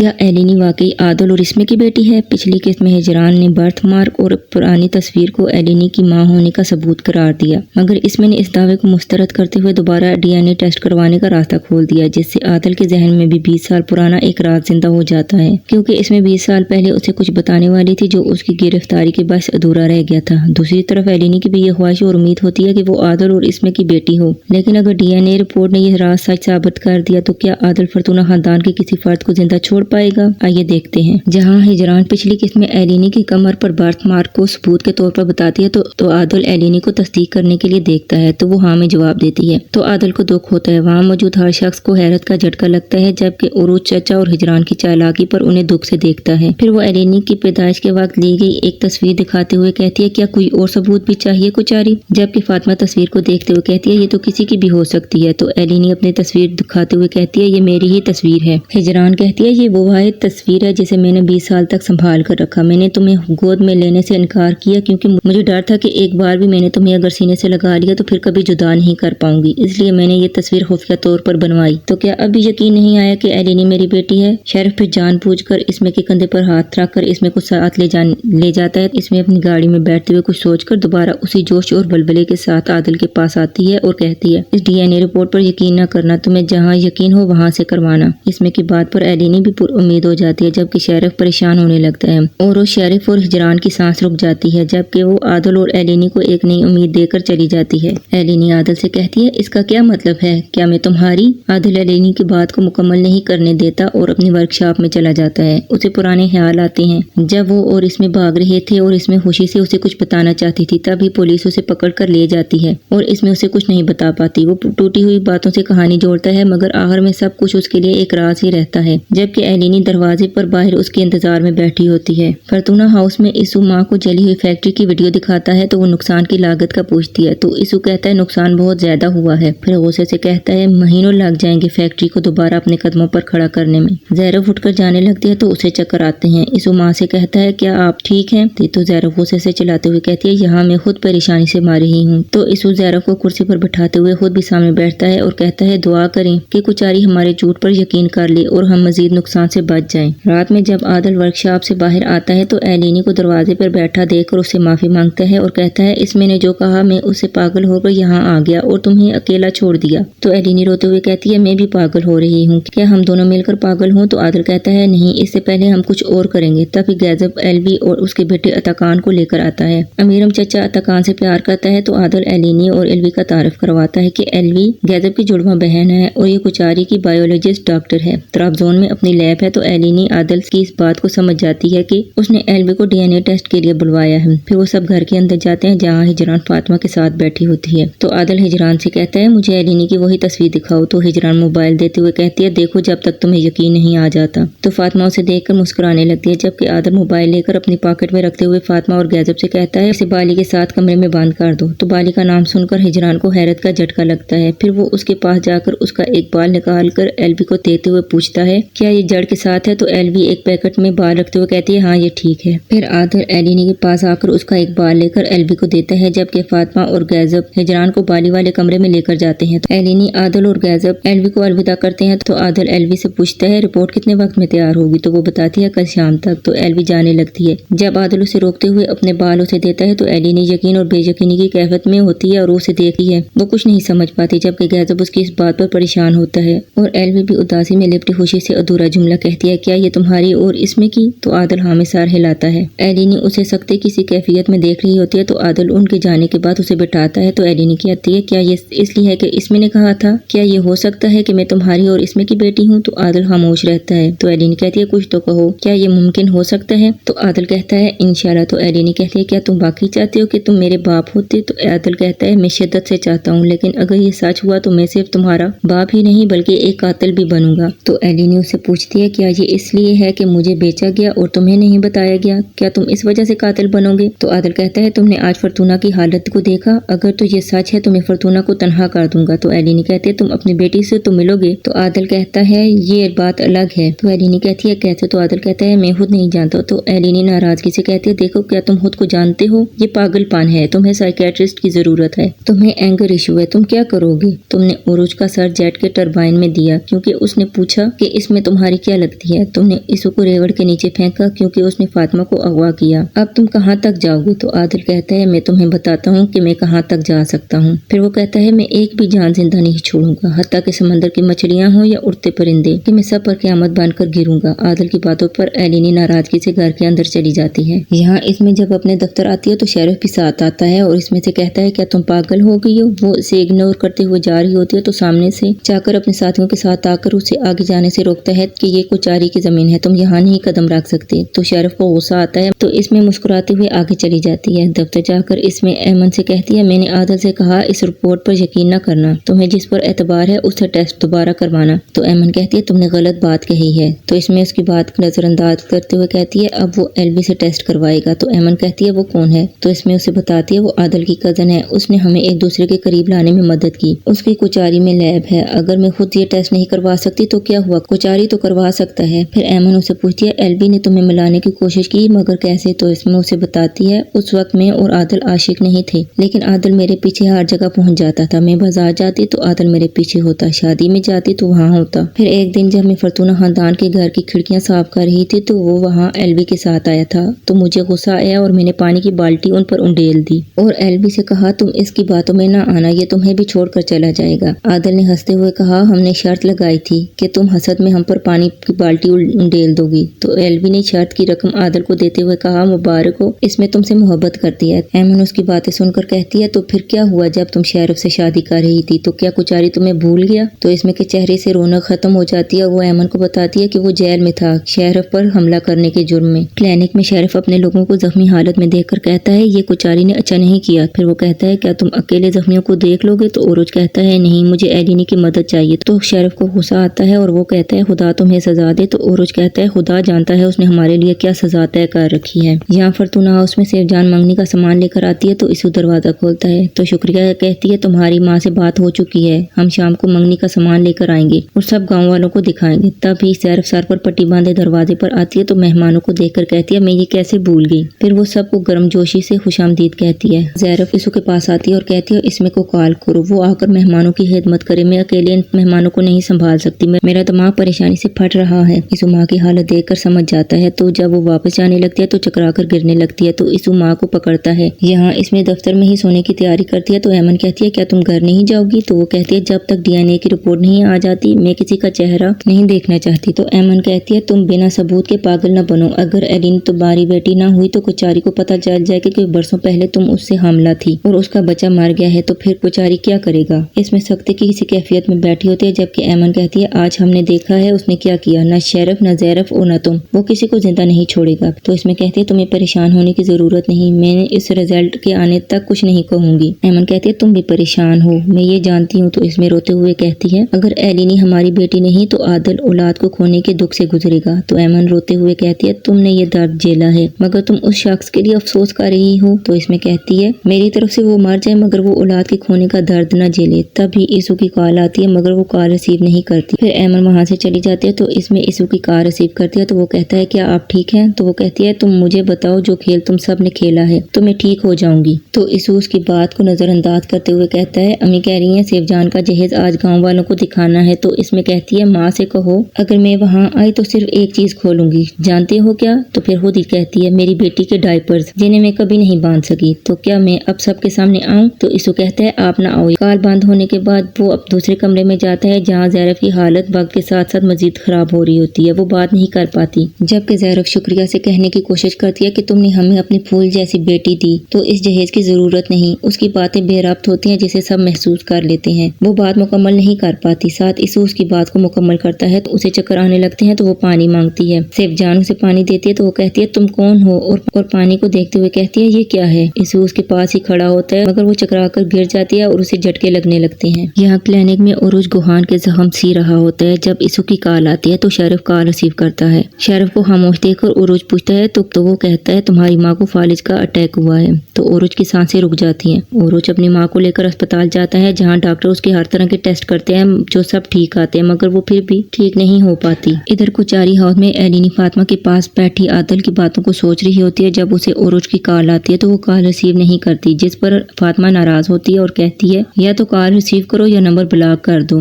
کیا ایلینی واقعی عادل اور اسمے کی بیٹی ہے؟ پچھلی قسط میں ہجران نے برتھ مارک اور پرانی تصویر کو ایلینی کی ماں ہونے کا ثبوت قرار دیا، مگر اسمے نے اس دعوے کو مسترد کرتے ہوئے دوبارہ ڈی این اے ٹیسٹ کروانے کا راستہ کھول دیا، جس سے عادل کے ذہن میں بھی 20 سال پرانا ایک راز زندہ ہو جاتا ہے، کیونکہ اس میں 20 سال پہلے اسے کچھ بتانے والی تھی جو اس کی گرفتاری کے باعث ادھورا رہ گیا تھا۔ دوسری طرف ایلینی کی بھی یہ خواہش اور امید ہوتی ہے کہ وہ عادل اور اسمے کی بیٹی ہو، لیکن اگر ڈی این اے رپورٹ نے یہ راز سچ ثابت کر دیا تو کیا عادل فرتونہ خاندان کے کسی فرد کو زندہ چھوڑ پائے گا؟ آئیے دیکھتے ہیں۔ جہاں ہجران پچھلی قسط میں ایلینی کی کمر پر برتھ مارک کو ثبوت کے طور پر بتاتی ہے تو عادل ایلینی کو تصدیق کرنے کے لیے دیکھتا ہے تو وہ ہاں میں جواب دیتی ہے، تو عادل کو دکھ ہوتا ہے۔ وہاں موجود ہر شخص کو حیرت کا جھٹکا لگتا ہے، جبکہ عروج چچا اور ہجران کی چالاکی پر انہیں دکھ سے دیکھتا ہے۔ پھر وہ ایلینی کی پیدائش کے وقت لی گئی ایک تصویر دکھاتے ہوئے کہتی ہے، کیا کوئی اور ثبوت بھی چاہیے کچاری؟ جبکہ فاطمہ تصویر کو دیکھتے ہوئے کہتی ہے، یہ تو کسی کی بھی ہو سکتی ہے، تو ایلینی اپنی تصویر دکھاتے ہوئے کہتی ہے، یہ میری ہی تصویر ہے۔ ہجران کہتی ہے، یہ وہ واحد تصویر ہے جسے میں نے 20 سال تک سنبھال کر رکھا۔ میں نے تمہیں گود میں لینے سے انکار کیا کیونکہ مجھے ڈر تھا کہ ایک بار بھی میں نے تمہیں اگر سینے سے لگا لیا تو پھر کبھی جدا نہیں کر پاؤں گی، اس لیے میں نے یہ تصویر خفیہ طور پر بنوائی۔ تو کیا اب بھی یقین نہیں آیا کہ ایلینی میری بیٹی ہے؟ شریف پھر جان بوجھ کر اسمے کے کندھے پر ہاتھ رکھ کر اسمے کو ساتھ لے جاتا ہے۔ اسمے اپنی گاڑی میں بیٹھتے ہوئے کچھ سوچ کر دوبارہ اسی جوش اور ولولے کے ساتھ عادل کے پاس آتی ہے اور کہتی ہے، اس ڈی این اے رپورٹ پر یقین نہ کرنا، تمہیں جہاں یقین ہو وہاں سے کروانا۔ اسمے کی بات پر ایلینی بھی پر امید ہو جاتی ہے، جبکہ شریف پریشان ہونے لگتا ہے اور وہ شریف اور ہجران کی سانس رک جاتی ہے، جبکہ وہ عادل اور ایلینی کو ایک نئی امید دے کر چلی جاتی ہے۔ ایلینی عادل سے کہتی ہے، اس کا کیا مطلب ہے؟ کیا میں تمہاری؟ عادل ایلینی کی بات کو مکمل نہیں کرنے دیتا اور اپنی ورکشاپ میں چلا جاتا ہے۔ اسے پرانے خیال آتے ہیں جب وہ اور اس میں بھاگ رہے تھے اور اس میں خوشی سے اسے کچھ بتانا چاہتی تھی، تبھی پولیس اسے پکڑ کر لے جاتی ہے اور اس میں اسے کچھ نہیں بتا پاتی۔ وہ ٹوٹی ہوئی باتوں سے کہانی جوڑتا ہے، مگر آخر میں سب کچھ اس کے لیے ایک راز ہی رہتا ہے، جبکہ ایلینی دروازے پر باہر اس کے انتظار میں بیٹھی ہوتی ہے۔ فرتونہ ہاؤس میں اسو ماں کو جلی ہوئی فیکٹری کی ویڈیو دکھاتا ہے تو وہ نقصان کی لاگت کا پوچھتی ہے، تو اسو کہتا ہے نقصان بہت زیادہ ہوا ہے۔ پھر غصے سے کہتا ہے، مہینوں لگ جائیں گے فیکٹری کو دوبارہ اپنے قدموں پر کھڑا کرنے میں۔ زیرب اٹھ کر جانے لگتی ہے تو اسے چکر آتے ہیں۔ اسو ماں سے کہتا ہے، کیا آپ ٹھیک ہیں؟ تو زیرب غصے سے چلاتے ہوئے کہتی ہے، یہاں میں خود پریشانی سے مار رہی ہوں۔ تو اسو زیرب کو کرسی پر بٹھاتے ہوئے خود بھی سامنے بیٹھتا ہے اور کہتا ہے، دعا کریں کہ کچاری ہمارے جھوٹ پر یقین کر لے اور ہم مزید نقصان سے بچ جائیں۔ رات میں جب عادل ورکشاپ سے باہر آتا ہے تو ایلینی کو دروازے پر بیٹھا دیکھ کر اس سے معافی مانگتا ہے اور کہتا ہے، اس میں نے جو کہا میں اس سے پاگل ہو کر یہاں آ گیا اور تمہیں اکیلا چھوڑ دیا۔ تو ایلینی روتے ہوئے کہتی ہے، میں بھی پاگل ہو رہی ہوں، کیا ہم دونوں مل کر پاگل ہوں؟ تو عادل کہتا ہے، نہیں، اس سے پہلے ہم کچھ اور کریں گے۔ تبھی گیزب ایلوی اور اس کے بیٹے اتاکان کو لے کر آتا ہے۔ امیرم چچا اتاکان سے پیار کرتا ہے تو عادل ایلینی اور ایلوی کا تعارف کرواتا ہے کہ ایلوی گیزب کی جڑواں بہن ہے اور یہ کچاری کی بایولوجسٹ ڈاکٹر ہے۔ طرابزون میں اپنی لیب ہے تو ایلینی عادل کی اس بات کو سمجھ جاتی ہے کہ اس نے ایلوی کو ڈی این اے ٹیسٹ کے لیے بلوایا ہے۔ پھر وہ سب گھر کے اندر جاتے ہیں جہاں ہجران فاطمہ کے ساتھ بیٹھی ہوتی ہے، تو عادل ہجران سے کہتا ہے، مجھے ایلینی کی وہی تصویر دکھاؤ۔ تو ہجران موبائل دیتے ہوئے کہتی ہے، دیکھو جب تک تمہیں یقین نہیں آ جاتا۔ تو فاطمہ اسے دیکھ کر مسکرانے لگتی ہے، جبکہ عادل موبائل لے کر اپنی پاکٹ میں رکھتے ہوئے فاطمہ اور گیزب سے کہتا ہے، اسے بالی کے ساتھ کمرے میں بند کر دو۔ تو بالی کا نام سن کر ہجران کو حیرت کا جھٹکا لگتا ہے، پھر وہ اس کے پاس جا کر اس کا ایک بال نکال کر ایلوی کو دیتے ہوئے پوچھتا ہے، کیا یہ جڑ کے ساتھ ہے؟ تو ایلوی ایک پیکٹ میں بال رکھتے ہوئے کہتی ہے، ہاں یہ ٹھیک ہے۔ پھر عادل ایلینی کے پاس آ کر اس کا ایک بال لے کر ایلوی کو دیتا ہے، جبکہ فاطمہ اور گیزب ہجران کو بالی والے کمرے میں لے کر جاتے ہیں۔ تو ایلینی، عادل اور گیزب ایلوی کو الوداع کرتے ہیں تو عادل ایلوی سے پوچھتا ہے، رپورٹ کتنے وقت میں تیار ہوگی؟ تو وہ بتاتی ہے، کل شام تک۔ تو ایلوی جانے لگتی ہے۔ جب عادل اسے روکتے ہوئے اپنے بال اسے دیتا ہے تو ایلینی یقین اور بے یقینی کی کیفیت میں ہوتی ہے اور اسے دیکھتی ہے، وہ کچھ نہیں سمجھ پاتی، جبکہ گیزب اس کی اس بات پر پریشان ہوتا ہے اور ایلوی بھی اداسی میں لپٹی خوشی سے ادھورا جملہ کہتی ہے، کیا یہ تمہاری اور اسمے کی؟ تو عادل ہاں میں سر ہلاتا ہے۔ ایلینی اسے سکتے کسی کیفیت میں دیکھ رہی ہوتی ہے تو عادل ان کے جانے کے بعد اسے بٹھاتا ہے تو ایلینی کہتی ہے، کیا یہ اس لیے ہے کہ اسمے نے کہا تھا؟ کیا یہ ہو سکتا ہے کہ میں تمہاری اور اسمے کی بیٹی ہوں؟ تو عادل خاموش رہتا ہے۔ تو ایلینی کہتی ہے، کچھ تو کہو، کیا یہ ممکن ہو سکتا ہے؟ تو عادل کہتا ہے، انشاءاللہ۔ تو ایلینی کہتی ہے، کیا تم واقعی چاہتے ہو کہ تم میرے باپ ہوتے؟ تو عادل کہتا ہے، میں شدت سے چاہتا ہوں، لیکن اگر یہ سچ ہوا تو میں صرف تمہارا باپ ہی نہیں بلکہ ایک قاتل بھی بنوں گا۔ تو ایلینی اسے پوچھتی ہے، کیا یہ اس لیے ہے کہ مجھے بیچا گیا اور تمہیں نہیں بتایا گیا؟ کیا تم اس وجہ سے قاتل بنو گے؟ تو عادل کہتا ہے، تم نے آج فرتونہ کی حالت کو دیکھا، اگر تو یہ سچ ہے تو میں فرتونہ کو تنہا کر دوں گا۔ تو ایلینی کہتی ہے، تم اپنی بیٹی سے تو ملو گے؟ تو عادل کہتا ہے، یہ بات الگ ہے۔ تو ایلینی کہتی ہے، کیسے؟ تو عادل کہتا ہے، میں خود نہیں جانتا۔ تو ایلینی ناراضگی سے کہتی ہے، دیکھو کیا تم خود کو جانتے ہو؟ یہ پاگل پن ہے، تمہیں سائیکیٹرسٹ کی ضرورت ہے، تمہیں اینگر ایشو ہے، تم کیا کرو گے؟ تم نے عروج کا سر جیٹ کے ٹربائن میں دیا کیونکہ اس نے پوچھا کہ اس میں تمہاری کیا کیا لگتی ہے؟ تم نے اسو کو ریوڑ کے نیچے پھینکا کیونکہ اس نے فاطمہ کو اغوا کیا۔ اب تم کہاں تک جاؤ گے؟ تو عادل کہتا ہے میں تمہیں بتاتا ہوں کہ میں کہاں تک جا سکتا ہوں۔ پھر وہ کہتا ہے میں ایک بھی جان زندہ نہیں چھوڑوں گا، حتیٰ کہ سمندر کی مچھلیاں ہوں یا اڑتے پرندے، کہ میں سب پر قیامت بن کر گروں گا۔ عادل کی باتوں پر ایلینی ناراضگی سے گھر کے اندر چلی جاتی ہے۔ یہاں اس میں جب اپنے دفتر آتی ہے تو شیرف بھی ساتھ آتا ہے اور اس میں سے کہتا ہے کیا تم پاگل ہو گئی ہو؟ وہ اسے اگنور کرتے ہوئے جا رہی ہوتی ہے تو سامنے سے چاکر اپنے ساتھیوں کے ساتھ آ کر اسے آگے جانے سے روکتا ہے کہ یہ کوچاری کی زمین ہے، تم یہاں نہیں قدم رکھ سکتے۔ تو شیرف کو غصہ آتا ہے تو اس میں مسکراتے ہوئے آگے چلی جاتی ہے۔ دفتر جا کر اس میں ایمن سے کہتی ہے میں نے عادل سے کہا اس رپورٹ پر یقین نہ کرنا، تمہیں جس پر اعتبار ہے اس سے ٹیسٹ دوبارہ کروانا۔ تو ایمن کہتی ہے تم نے غلط بات کہی ہے۔ تو اس میں اس کی بات نظر انداز کرتے ہوئے کہتی ہے اب وہ ایلوی سے ٹیسٹ کروائے گا۔ تو ایمن کہتی ہے وہ کون ہے؟ تو اس میں اسے بتاتی ہے وہ عادل کی کزن ہے، اس نے ہمیں ایک دوسرے کے قریب لانے میں مدد کی، اس کی کوچاری میں لیب ہے، اگر میں خود یہ ٹیسٹ نہیں کروا سکتی تو کیا ہوا، کوچاری تو کروا سکتا ہے۔ پھر ایمن اسے پوچھتی ہے ایلوی نے تمہیں ملانے کی کوشش کی مگر کیسے؟ تو اس میں اسے بتاتی ہے اس وقت میں اور عادل عاشق نہیں تھے، لیکن عادل میرے پیچھے ہر جگہ پہنچ جاتا تھا، میں بازار جاتی تو عادل میرے پیچھے ہوتا، شادی میں جاتی تو وہاں ہوتا۔ پھر ایک دن جب میں فرتونہ خاندان کے گھر کی کھڑکیاں صاف کر رہی تھی تو وہ وہاں ایلوی کے ساتھ آیا تھا، تو مجھے غصہ آیا اور میں نے پانی کی بالٹی ان پر انڈیل دی اور ایلوی سے کہا تم اس کی باتوں میں نہ آنا، یہ تمہیں بھی چھوڑ کر چلا جائے گا۔ عادل نے ہنستے ہوئے کہا ہم نے شرط لگائی تھی کہ تم حسد میں ہم پر پانی کی بالٹی انڈیل دو گی۔ تو ایلوی نے شرط کی رقم عادل کو دیتے ہوئے کہا مبارک ہو، اس میں تم سے محبت کرتی ہے۔ ایمن اس کی باتیں سن کر کہتی ہے تو پھر کیا ہوا جب تم شیرف سے شادی کر رہی تھی تو کیا کوچاری تمہیں بھول گیا؟ تو اس میں کے چہرے سے رونق ختم ہو جاتی ہے اور وہ ایمن کو بتاتی ہے کہ وہ جیل میں تھا شیرف پر حملہ کرنے کے جرم میں۔ کلینک میں شیرف اپنے لوگوں کو زخمی حالت میں دیکھ کر کہتا ہے یہ کوچاری نے اچھا نہیں کیا۔ پھر وہ کہتا ہے کیا تم اکیلے زخمیوں کو دیکھ لو گے؟ تو اوروج کہتا ہے نہیں، مجھے ایلینی کی مدد چاہیے۔ تو شیرف کو غصہ آتا ہے اور وہ کہتا ہے خدا تمہیں سزا دے۔ تو اوروج کہتا ہے خدا جانتا ہے اس نے ہمارے لیے کیا سزا طے کر رکھی ہے۔ یہاں فرتونہ ہاؤس میں سیف جان منگنی کا سامان لے کر آتی ہے تو اسو دروازہ کھولتا ہے تو شکریہ کہتی ہے تمہاری ماں سے بات ہو چکی ہے، ہم شام کو منگنی کا سامان لے کر آئیں گے اور سب گاؤں والوں کو دکھائیں گے۔ تب ہی سیرف سر پر پٹی باندھے دروازے پر آتی ہے تو مہمانوں کو دیکھ کر کہتی ہے میں یہ کیسے بھول گئی۔ پھر وہ سب کو گرم جوشی سے خوش آمدید کہتی ہے۔ زیرف اسو کے پاس آتی ہے اور کہتی ہے اس میں کو کال کرو، وہ آ کر مہمانوں کی خدمت کرے، میں اکیلے ان مہمانوں کو نہیں سنبھال سکتی، میرا دماغ پریشانی سے پھٹ رہا ہے۔ اسو ماں کی حالت دیکھ کر سمجھ جاتا ہے تو جب وہ واپس جانے لگتی ہے تو چکرا کر گرنے لگتی ہے تو اسو ماں کو پکڑتا ہے۔ یہاں اس میں دفتر میں ہی سونے کی تیاری کرتی ہے تو ایمن کہتی ہے کیا تم گھر نہیں جاؤ گی؟ تو وہ کہتی ہے جب تک ڈی این اے کی رپورٹ نہیں آ جاتی میں کسی کا چہرہ نہیں دیکھنا چاہتی۔ تو ایمن کہتی ہے تم بنا ثبوت کے پاگل نہ بنو، اگر ایلین تمہاری بیٹی نہ ہوئی تو کوچاری کو پتہ چل جائے گا کہ برسوں پہلے تم اس سے حاملہ تھی اور اس کا بچہ مر گیا ہے، تو پھر کوچاری کیا کرے گا؟ اس میں سختی کی کسی کیفیت میں بیٹھی ہوتی ہے جبکہ ایمن کہتی ہے آج ہم نے دیکھا ہے اس نے کیا کیا، نہ شیرف نہ زیرف اور نہ تم، وہ کسی کو زندہ نہیں چھوڑے گا۔ تو اس میں کہتی ہے تمہیں پریشان ہونے کی ضرورت نہیں، میں اس رزلٹ کے آنے تک کچھ نہیں کہوں گی۔ ایمن کہتی ہے تم بھی پریشان ہو، میں یہ جانتی ہوں۔ تو اس میں روتے ہوئے کہتی ہے اگر ایلینی ہماری بیٹی نہیں تو عادل اولاد کو کھونے کے دکھ سے گزرے گا۔ تو ایمن روتے ہوئے کہتی ہے تم نے یہ درد جھیلا ہے مگر تم اس شخص کے لیے افسوس کر رہی ہو۔ تو اس میں کہتی ہے میری طرف سے وہ مر جائے مگر وہ اولاد کے کھونے کا درد نہ جھیلے۔ تبھی اسو کی کال آتی ہے مگر وہ کال ریسیو نہیں کرتی۔ پھر ایمن وہاں سے چلی جاتی ہے تو اس میں اسو کی کال ریسیو کرتی ہے تو وہ کہتا ہے کیا آپ ٹھیک ہیں؟ تو وہ کہتی ہے تم مجھے بتاؤ جو کھیل تم سب نے کھیلا ہے تو میں ٹھیک ہو جاؤں گی۔ تو اسو اس کی بات کو نظر انداز کرتے ہوئے کہتا ہے امی کہہ رہی ہیں سیف جان کا جہیز آج گاؤں والوں کو دکھانا ہے۔ تو اس میں کہتی ہے ماں سے کہو اگر میں وہاں آئی تو صرف ایک چیز کھولوں گی، جانتے ہو کیا؟ تو پھر خود ہی کہتی ہے میری بیٹی کے ڈائپرز جنہیں میں کبھی نہیں باندھ سکی، تو کیا میں اب سب کے سامنے آؤں؟ تو اسو کہتا ہے آپ نہ آؤ۔ کال بند ہونے کے بعد وہ اب دوسرے کمرے میں جاتا ہے جہاں زیرف کی حالت وقت کے ساتھ ساتھ مزید خراب ہو رہی ہوتی ہے، وہ بات نہیں کر پاتی جبکہ زیرف شکریہ سے کہنے کی کوشش کرتی ہے کہ تم نے ہمیں اپنی پھول جیسی بیٹی دی تو اس جہیز کی ضرورت نہیں۔ اس کی باتیں بے ربط ہوتی ہیں جسے سب محسوس کر لیتے ہیں، وہ بات مکمل نہیں کر پاتی۔ ساتھ اسو اس کی بات کو مکمل کرتا ہے تو اسے چکر آنے لگتے ہیں تو وہ پانی مانگتی ہے، سیف جان اسے پانی دیتی ہے تو وہ کہتی ہے تم کون ہو اور پانی کو دیکھتے ہوئے کہتی ہے یہ کیا ہے؟ اسو اس کے پاس ہی کھڑا ہوتا ہے مگر وہ چکرا کر گر جاتی ہے اور اسے جھٹکے لگنے لگتے ہیں۔ یہاں کلینک میں اوروج گوہان کے زخم سی رہا ہوتا ہے جب اسو کی کال آتی ہے تو شیرف کال ریسیو کرتا ہے۔ شیرف کو خاموش دیکھ کر اوروج پوچھتا ہے تو وہ کہتا ہے تمہاری ماں کو فالج کا اٹیک ہوا ہے۔ تو اوروج کی سانسیں رک جاتی ہیں۔ اوروج اپنی ماں کو لے کر اسپتال جاتا ہے جہاں ڈاکٹر اس کے ہر طرح کے ٹیسٹ کرتے ہیں جو سب ٹھیک آتے ہیں مگر وہ پھر بھی ٹھیک نہیں ہو پاتی۔ ادھر کوچاری ہاؤس میں ایلینی فاطمہ کے پاس بیٹھی عادل کی باتوں کو سوچ رہی ہوتی ہے جب اسے اوروج کی کال آتی ہے تو وہ کال ریسیو نہیں کرتی جس پر فاطمہ ناراض ہوتی ہے اور کہتی ہے یا تو کال ریسیو کرو یا نمبر بلاک کر دو۔